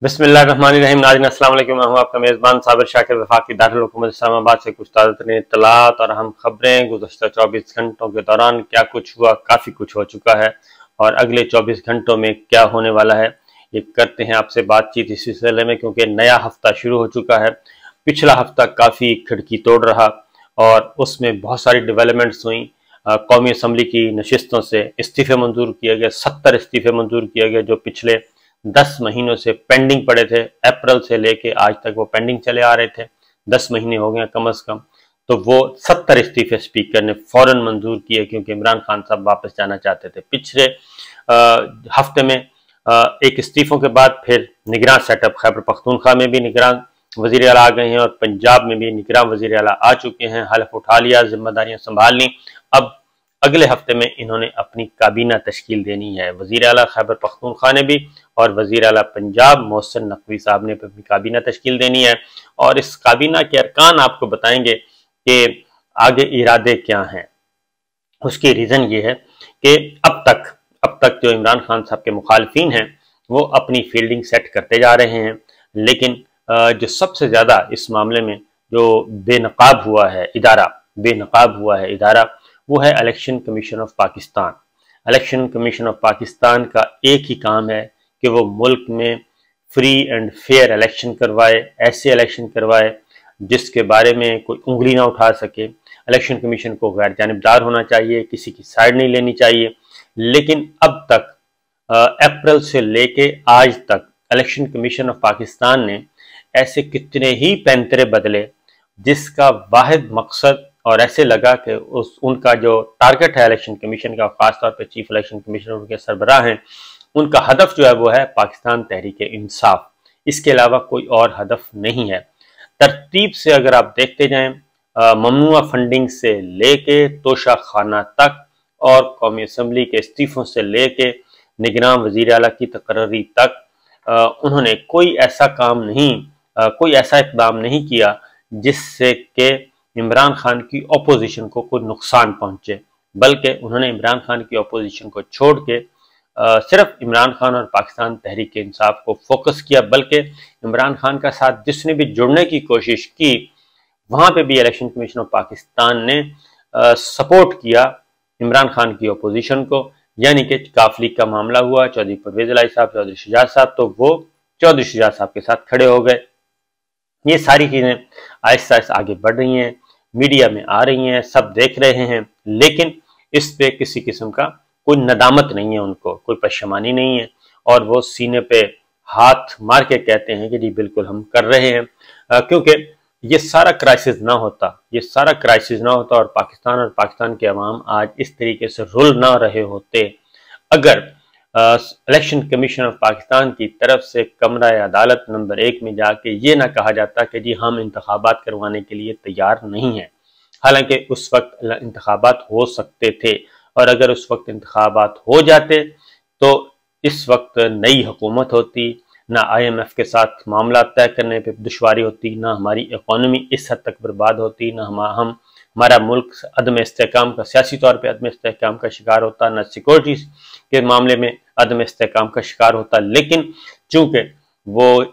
बिस्मिल्लाहिर्रहमानिर्रहीम। नाज़रीन अस्सलाम वालेकुम। मैं हूं आपका मेज़बान साबिर शाकिर। वफाकी दारुल हुकूमत इस्लामाबाद से कुछ ताज़ा तरीन इत्तलात और अहम खबरें। गुज़श्ता 24 घंटों के दौरान क्या कुछ हुआ, काफ़ी कुछ हो चुका है और अगले 24 घंटों में क्या होने वाला है, ये करते हैं आपसे बातचीत इस सिलसिले में, क्योंकि नया हफ्ता शुरू हो चुका है। पिछला हफ्ता काफ़ी खिड़की तोड़ रहा और उसमें बहुत सारी डेवलपमेंट्स हुई। कौमी असम्बली की नशिस्तों से इस्तीफ़े मंजूर किए गए, 70 इस्तीफ़े मंजूर किए गए जो पिछले 10 महीनों से पेंडिंग पड़े थे। अप्रैल से लेके आज तक वो पेंडिंग चले आ रहे थे, 10 महीने हो गए कम से कम। तो वो 70 इस्तीफे स्पीकर ने फौरन मंजूर किए, क्योंकि इमरान खान साहब वापस जाना चाहते थे। पिछले हफ्ते में एक इस्तीफों के बाद फिर निगरान सेटअप, खैबर पख्तूनख्वा में भी निगरान वजीर आला आ गए हैं और पंजाब में भी निगरान वजीर आला आ चुके हैं। हल्फ उठा लिया, जिम्मेदारियां संभाल ली। अब अगले हफ्ते में इन्होंने अपनी काबीना तश्कील देनी है। वजीर आला खैबर पख्तूनख्वा ने भी और वजीर आला पंजाब मोहसिन नकवी साहब ने अपनी काबीना तश्कील देनी है। और इस काबीना के अरकान आपको बताएंगे कि आगे इरादे क्या हैं। उसकी रीज़न ये है कि अब तक जो इमरान खान साहब के मुखालफिन हैं वो अपनी फील्डिंग सेट करते जा रहे हैं, लेकिन जो सबसे ज़्यादा इस मामले में जो बेनकाब हुआ है इदारा वो है election commission of Pakistan. Election commission of Pakistan का एक ही काम है कि वो मुल्क में फ्री एंड फेयर इलेक्शन करवाए, ऐसे इलेक्शन करवाए जिसके बारे में कोई उंगली ना उठा सके। इलेक्शन कमीशन को गैर जानिबदार होना चाहिए, किसी की साइड नहीं लेनी चाहिए। लेकिन अब तक अप्रैल से लेके आज तक इलेक्शन कमीशन ऑफ पाकिस्तान ने ऐसे कितने ही पैंतरे बदले जिसका वाहिद मकसद, और ऐसे लगा कि उनका जो टारगेट है इलेक्शन कमीशन का, खासतौर पर चीफ इलेक्शन कमीशनर उनके सरबराह हैं, उनका हदफ जो है वो है पाकिस्तान तहरीक इंसाफ। इसके अलावा कोई और हदफ नहीं है। तरतीब से अगर आप देखते जाएं, ममनुआ फंडिंग से लेके तोशा खाना तक और कौमी असम्बली के इस्तीफों से लेके निगरान वजीर आला की तकर्री तक, उन्होंने कोई ऐसा इक़दाम नहीं किया जिससे कि इमरान खान की अपोजिशन को कोई नुकसान पहुंचे, बल्कि उन्होंने इमरान खान की अपोजिशन को छोड़ के सिर्फ इमरान खान और पाकिस्तान तहरीक इंसाफ को फोकस किया। बल्कि इमरान खान का साथ जिसने भी जुड़ने की कोशिश की, वहां पे भी इलेक्शन कमीशन ऑफ पाकिस्तान ने सपोर्ट किया इमरान खान की अपोजिशन को। यानी कि काफली का मामला हुआ, चौधरी परवेज इलाही साहब, चौधरी शुजात साहब, तो वो चौधरी शुजात साहब के साथ खड़े हो गए। ये सारी चीजें आहिस्ता आहिस्ता आगे बढ़ रही हैं, मीडिया में आ रही हैं, सब देख रहे हैं, लेकिन इस पे किसी किस्म का कोई नदामत नहीं है, उनको कोई पशेमानी नहीं है और वो सीने पे हाथ मार के कहते हैं कि जी बिल्कुल हम कर रहे हैं। क्योंकि ये सारा क्राइसिस ना होता और पाकिस्तान के अवाम आज इस तरीके से रुल ना रहे होते अगर इलेक्शन कमीशन ऑफ पाकिस्तान की तरफ से कमरा अदालत नंबर 1 में जाके ये ना कहा जाता कि जी हम इंतखाबात करवाने के लिए तैयार नहीं हैं। हालांकि उस वक्त इंतखाबात हो सकते थे, और अगर उस वक्त इंतखाबात हो जाते तो इस वक्त नई हुकूमत होती, ना IMF के साथ मामला तय करने पे दुश्वारी होती, ना हमारी इकॉनमी इस हद तक बर्बाद होती, ना हमारा मुल्क अदम इस्तेहकाम का, सियासी तौर पे अदम इस्तेहकाम का शिकार होता, ना सिक्योरिटी के मामले में अदम इस्तेहकाम का शिकार होता। लेकिन चूंकि वो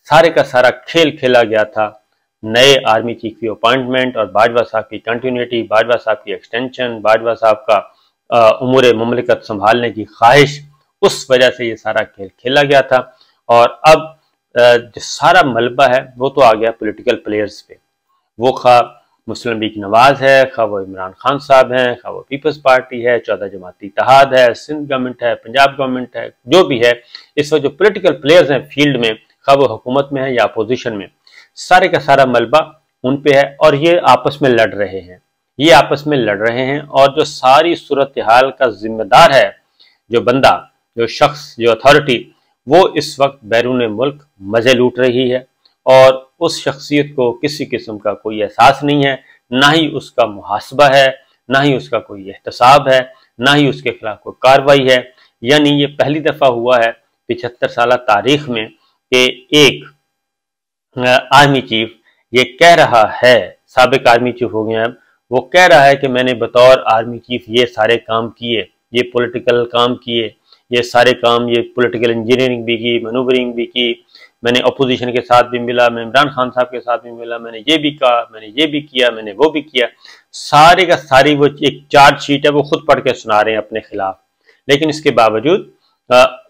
सारे का सारा खेल खेला गया था, नए आर्मी चीफ की अपॉइंटमेंट और बाजवा साहब की कंटिन्यूटी, बाजवा साहब की एक्सटेंशन, बाजवा साहब का उमूर मुमलिकत संभालने की ख्वाहिश, उस वजह से ये सारा खेल खेला गया था। और अब जो सारा मलबा है वो तो आ गया पॉलिटिकल प्लेयर्स पे। वो खा मुस्लिम लीग नवाज है, खा वो इमरान खान साहब हैं, खा वो पीपल्स पार्टी है, 14 जमाती इत्तेहाद है, सिंध गवर्नमेंट है, पंजाब गवर्नमेंट है, जो भी है, इस वक्त जो पॉलिटिकल प्लेयर्स हैं फील्ड में, खा वो हुकूमत में है या अपोजिशन में, सारे का सारा मलबा उन पे है और ये आपस में लड़ रहे हैं। और जो सारी सूरत हाल का जिम्मेदार है, जो बंदा, जो शख्स, जो अथॉरिटी, वो इस वक्त बैरून मुल्क मजे लूट रही है और उस शख्सियत को किसी किस्म का कोई एहसास नहीं है, ना ही उसका मुहासबा है, ना ही उसका कोई एहतसाब है, ना ही उसके खिलाफ कोई कार्रवाई है। यानी ये पहली दफा हुआ है 75 साल तारीख में कि एक आर्मी चीफ ये कह रहा है, साबिक आर्मी चीफ हो गया, वो कह रहा है कि मैंने बतौर आर्मी चीफ ये सारे काम किए, ये पॉलिटिकल काम किए, ये सारे काम, ये पॉलिटिकल इंजीनियरिंग भी की, मैनूवरिंग भी की, मैंने अपोजिशन के साथ भी मिला, मैं इमरान खान साहब के साथ भी मिला, मैंने ये भी कहा, मैंने ये भी किया, मैंने वो भी किया, सारे का सारी वो एक चार्जशीट है वो खुद पढ़ के सुना रहे हैं अपने खिलाफ। लेकिन इसके बावजूद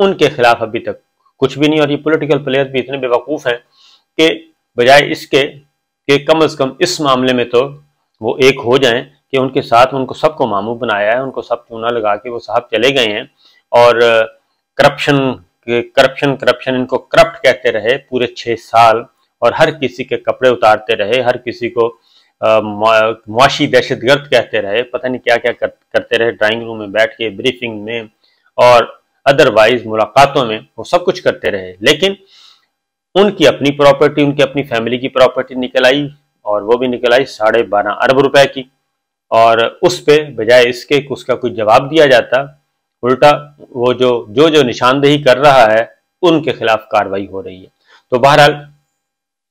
उनके खिलाफ अभी तक कुछ भी नहीं। और ये पॉलिटिकल प्लेयर भी इतने बेवकूफ हैं कि बजाय इसके कि कम से कम इस मामले में तो वो एक हो जाएं कि उनके साथ उनको सबको मामू बनाया है, उनको सब चूना लगा के वो साहब चले गए हैं और करप्शन इनको करप्ट कहते रहे पूरे 6 साल और हर किसी के कपड़े उतारते रहे, हर किसी को मुआशी दहशतगर्द कहते रहे, पता नहीं क्या क्या करते रहे, ड्राइंग रूम में बैठ के, ब्रीफिंग में और अदरवाइज मुलाकातों में वो सब कुछ करते रहे। लेकिन उनकी अपनी प्रॉपर्टी, उनकी अपनी फैमिली की प्रॉपर्टी निकल आई और वो भी निकल आई 12.5 अरब रुपए की। और उस पे बजाय इसके कि उसका कोई जवाब दिया जाता, उल्टा वो जो निशानदेही कर रहा है उनके खिलाफ कार्रवाई हो रही है। तो बहरहाल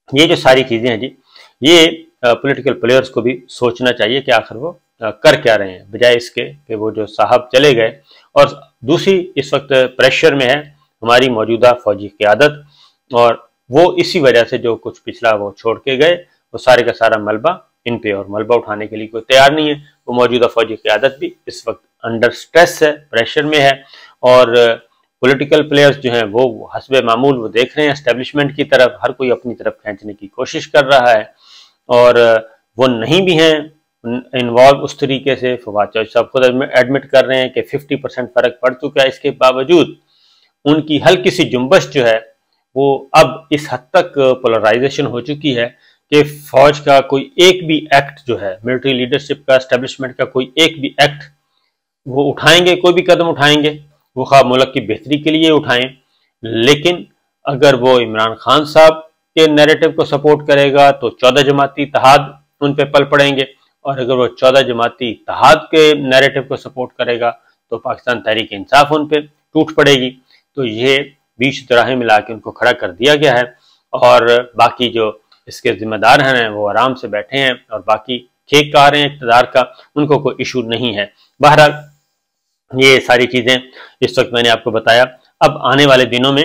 ये जो सारी चीजें हैं जी, ये पॉलिटिकल प्लेयर्स को भी सोचना चाहिए कि आखिर वो कर क्या रहे हैं, बजाय इसके कि वो जो साहब चले गए। और दूसरी इस वक्त प्रेशर में है हमारी मौजूदा फौजी क़यादत, और वो इसी वजह से जो कुछ पिछला वो छोड़ के गए वो सारे का सारा मलबा इन पे, और मलबा उठाने के लिए कोई तैयार नहीं है। वो मौजूदा फौजी क़यादत भी इस वक्त अंडर स्ट्रेस है, प्रेशर में है, और पॉलिटिकल प्लेयर्स जो हैं वो हस्बे मामूल वो देख रहे हैं एस्टेब्लिशमेंट की तरफ, हर कोई अपनी तरफ खींचने की कोशिश कर रहा है। और वो नहीं भी हैं इन्वॉल्व उस तरीके से। फवाद चौधरी साहब खुद एडमिट कर रहे हैं कि 50% फर्क पड़ चुका है। इसके बावजूद उनकी हल्की सी जुम्बश जो है वो अब इस हद तक पोलराइजेशन हो चुकी है कि फौज का कोई एक भी एक्ट जो है, मिलिट्री लीडरशिप का, एस्टेब्लिशमेंट का कोई एक भी एक्ट वो उठाएंगे, कोई भी कदम उठाएंगे वो खा मुल्क की बेहतरी के लिए उठाएं। लेकिन अगर वो इमरान खान साहब के नैरेटिव को सपोर्ट करेगा तो 14 जमाती इत्तेहाद उन पे पल पड़ेंगे, और अगर वो 14 जमाती इत्तेहाद के नैरेटिव को सपोर्ट करेगा तो पाकिस्तान तहरीक इंसाफ उन पे टूट पड़ेगी। तो ये 20 तरह मिला के उनको खड़ा कर दिया गया है, और बाकी जो इसके जिम्मेदार हैं वो आराम से बैठे हैं और बाकी खेक खा रहे हैं इक़्तिदार का, उनको कोई इशू नहीं है। बहरहाल ये सारी चीजें इस वक्त मैंने आपको बताया। अब आने वाले दिनों में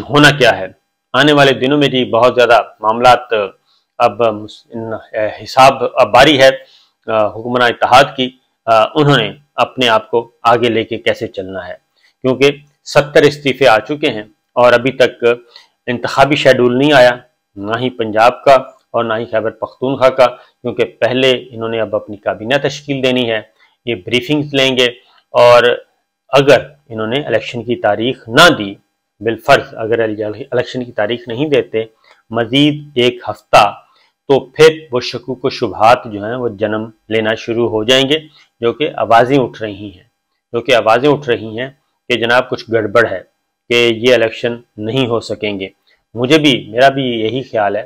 होना क्या है, आने वाले दिनों में जी बहुत ज्यादा मामलात अब हिसाब अब बारी है हुक्मरान इत्तेहाद की, उन्होंने अपने आप को आगे लेके कैसे चलना है, क्योंकि 70 इस्तीफे आ चुके हैं और अभी तक इंतखाबी शेड्यूल नहीं आया, ना ही पंजाब का और ना ही खैबर पख्तूनख्वा का, क्योंकि पहले इन्होंने अब अपनी काबीना तश्कील देनी है, ये ब्रीफिंग्स लेंगे, और अगर इन्होंने इलेक्शन की तारीख ना दी, बिलफर्ज अगर इलेक्शन की तारीख नहीं देते मजीद एक हफ्ता, तो फिर वो शकूक व शुबहात जो हैं वो जन्म लेना शुरू हो जाएंगे, जो कि आवाज़ें उठ रही हैं कि जनाब कुछ गड़बड़ है, कि ये इलेक्शन नहीं हो सकेंगे। मेरा भी यही ख्याल है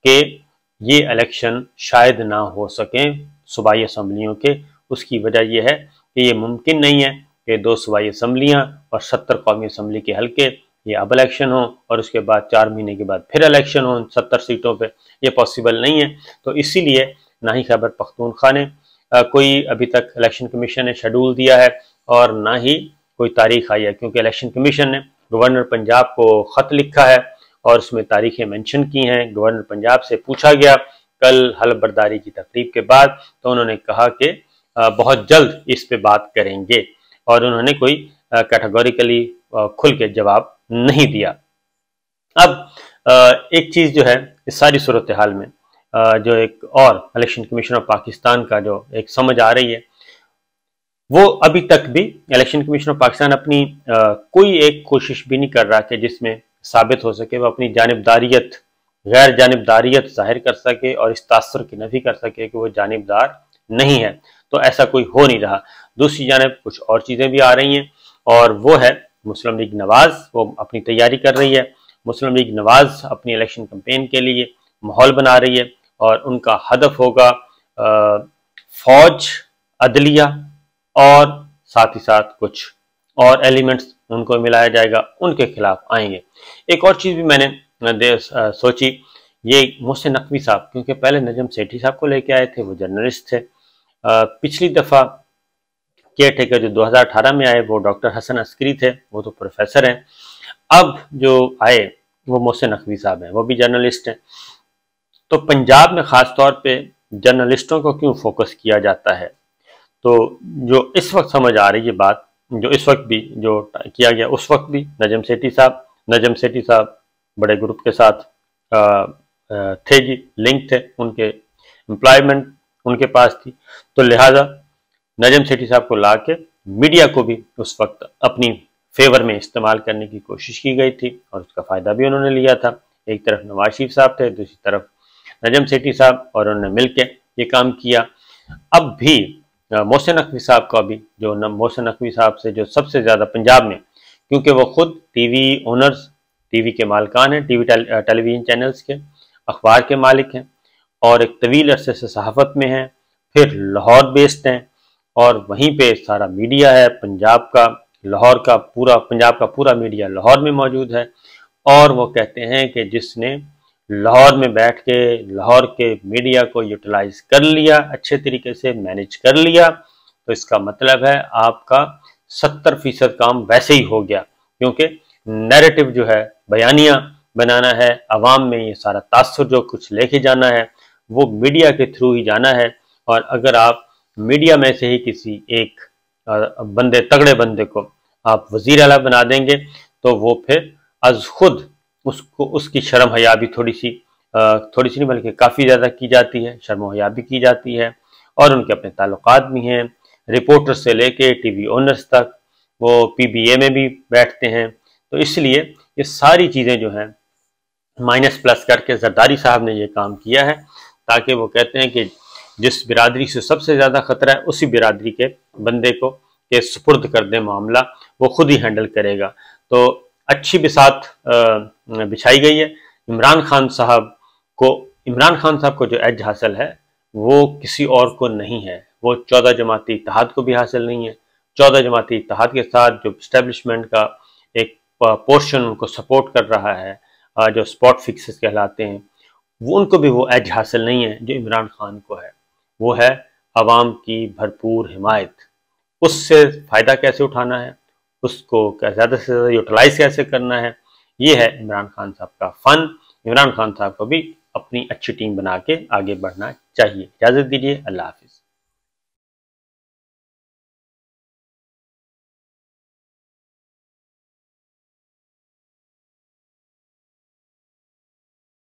कि ये इलेक्शन शायद ना हो सकें सूबाई असम्बलियों के। उसकी वजह यह है कि ये मुमकिन नहीं है कि 2 सूबाई असम्बलियाँ और 70 कौमी असम्बली के हल्के ये अब इलेक्शन हो और उसके बाद 4 महीने के बाद फिर इलेक्शन हो 70 सीटों पे, ये पॉसिबल नहीं है। तो इसीलिए ना ही खैबर पख्तूनख्वा ने कोई अभी तक इलेक्शन कमीशन ने शेड्यूल दिया है और ना ही कोई तारीख आई है, क्योंकि इलेक्शन कमीशन ने गवर्नर पंजाब को ख़त लिखा है और उसमें तारीखें मेंशन की हैं। गवर्नर पंजाब से पूछा गया कल हल्फ बर्दारी की तकरीब के बाद, तो उन्होंने कहा कि बहुत जल्द इस पे बात करेंगे, और उन्होंने कोई कैटेगोरिकली खुल के जवाब नहीं दिया। अब एक चीज़ जो है इस सारी सूरत हाल में जो एक और इलेक्शन कमीशन ऑफ पाकिस्तान का जो एक समझ आ रही है, वो अभी तक भी इलेक्शन कमीशन ऑफ पाकिस्तान अपनी कोई एक कोशिश भी नहीं कर रहा कि जिसमें साबित हो सके वो अपनी जानिबदारियत, गैर जानिबदारियत जाहिर कर सके और इस तासुर की नफी कर सके कि वो जानिबदार नहीं है। तो ऐसा कोई हो नहीं रहा। दूसरी जानिब कुछ और चीज़ें भी आ रही हैं, और वो है मुस्लिम लीग नवाज, वो अपनी तैयारी कर रही है। मुस्लिम लीग नवाज अपनी इलेक्शन कैंपेन के लिए माहौल बना रही है, और उनका हदफ होगा फौज, अदलिया और साथ ही साथ कुछ और एलिमेंट्स उनको मिलाया जाएगा, उनके खिलाफ आएंगे। एक और चीज़ भी मैंने सोची, ये मोहसिन नकवी साहब, क्योंकि पहले नजम सेठी साहब को लेके आए थे, वो जर्नलिस्ट थे। पिछली दफ़ा केयर टेकर जो 2018 में आए वो डॉक्टर हसन अस्करी थे, वो तो प्रोफेसर हैं। अब जो आए वो मोहसिन नकवी साहब हैं, वो भी जर्नलिस्ट हैं। तो पंजाब में ख़ास तौर पे जर्नलिस्टों को क्यों फोकस किया जाता है? तो जो इस वक्त समझ आ रही है बात, जो इस वक्त भी जो किया गया, उस वक्त भी नजम सेठी साहब बड़े ग्रुप के साथ थे जी, लिंक थे, उनके एम्प्लॉयमेंट उनके पास थी। तो लिहाजा नजम सेठी साहब को ला के मीडिया को भी उस वक्त अपनी फेवर में इस्तेमाल करने की कोशिश की गई थी और उसका फ़ायदा भी उन्होंने लिया था। एक तरफ नवाज शरीफ साहब थे, दूसरी तरफ नजम सेठी साहब, और उन्होंने मिलकर ये काम किया। अब भी मोहसिन नकवी साहब का भी, जो मोहसिन नकवी साहब से जो सबसे ज़्यादा पंजाब में, क्योंकि वो खुद टीवी ओनर्स, टीवी के मालिकान हैं, टेलीविज़न चैनल्स के, अखबार के मालिक हैं और एक तवील अरसे से सहाफ़त में हैं, फिर लाहौर बेस्ड हैं और वहीं पे सारा मीडिया है पंजाब का, लाहौर का पूरा, पंजाब का पूरा मीडिया लाहौर में मौजूद है। और वो कहते हैं कि जिसने लाहौर में बैठ के लाहौर के मीडिया को यूटिलाइज कर लिया, अच्छे तरीके से मैनेज कर लिया, तो इसका मतलब है आपका 70% काम वैसे ही हो गया, क्योंकि नैरेटिव जो है, बयानियाँ बनाना है, आवाम में ये सारा तासुर जो कुछ लेके जाना है वो मीडिया के थ्रू ही जाना है। और अगर आप मीडिया में से ही किसी एक बंदे, तगड़े बंदे को आप वजीर आला बना देंगे तो वो फिर अज खुद उसको, उसकी शर्म हया भी थोड़ी सी नहीं बल्कि काफ़ी ज़्यादा की जाती है, शर्म हया भी की जाती है। और उनके अपने ताल्लुकात भी हैं, रिपोर्टर से लेके टीवी ओनर्स तक, वो पीबीए में भी बैठते हैं। तो इसलिए ये सारी चीज़ें जो हैं माइनस प्लस करके जरदारी साहब ने ये काम किया है, ताकि वो कहते हैं कि जिस बिरादरी से सबसे ज़्यादा ख़तरा है उसी बिरादरी के बंदे को के सुपुर्द कर दें मामला, वो खुद ही हैंडल करेगा। तो अच्छी बिसात बिछाई गई है। इमरान खान साहब को जो एज हासिल है वो किसी और को नहीं है, वो 14 जमाती इत्तेहाद को भी हासिल नहीं है। 14 जमाती इत्तेहाद के साथ जो इस्टेब्लिशमेंट का एक पोर्शन उनको सपोर्ट कर रहा है, जो स्पॉट फिक्सेस कहलाते हैं, वो उनको भी वो एज हासिल नहीं है जो इमरान खान को है। वो है अवाम की भरपूर हिमायत। उससे फ़ायदा कैसे उठाना है, उसको ज़्यादा से ज़्यादा यूटिलाइज कैसे करना है, ये है इमरान खान साहब का फ़न। इमरान खान साहब को भी अपनी अच्छी टीम बना के आगे बढ़ना चाहिए। इजाज़त दीजिए, अल्लाह हाफ़िज़।